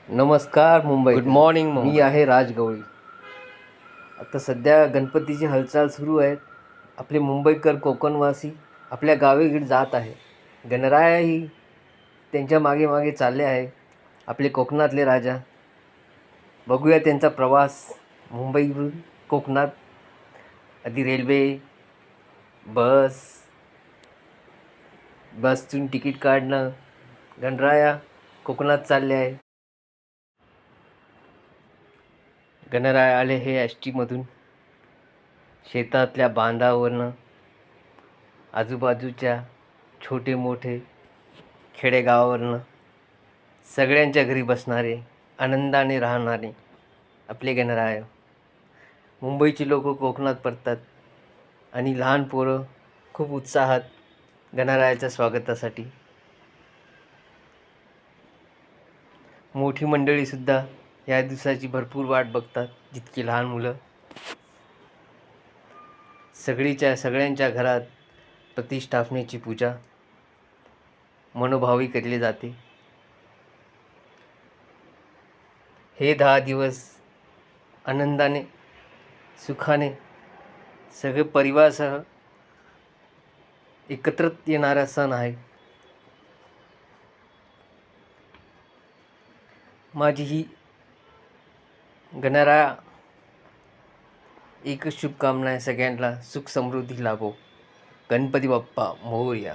नमस्कार Mumbai. Good morning मी मुंबई. आहे राज गवळी. आता सध्या गणपतीची हालचाल सुरू आहेत. आपले मुंबईकर कोकणवासी आपल्या गावी जात आहे. गणरायाही त्यांच्या मागे मागे चालले आहे. आपले कोकणातले राजा. बघूया त्यांचा प्रवास मुंबईवरून कोकणात. आधी रेल्वे, बसतून तिकीट काढणं. गणराया कोकणात चालले आहे. गणराया आले हे एस टीमधून, शेतातल्या बांधावरनं, आजूबाजूच्या छोटे मोठे खेडेगावावरनं, सगळ्यांच्या घरी बसणारे, आनंदाने राहणारे आपले गणराय. मुंबईची लोक कोकणात परतात आणि लहान पोरं खूप उत्साहात गणरायाच्या स्वागतासाठी. मोठी मंडळीसुद्धा या दिवसाची भरपूर वाट बघतात, जितकी लहान मुलं. सगळ्यांच्या घरात प्रतिष्ठापनेची पूजा मनोभावी केली जाते. हे 10 दिवस आनंदाने, सुखाने सगळे परिवारासह एकत्रित येणारा सण आहे. माझी ही गणराया एकच शुभकामना आहे, सगळ्यांना सुख समृद्धी लाभो. गणपती बाप्पा मोरया.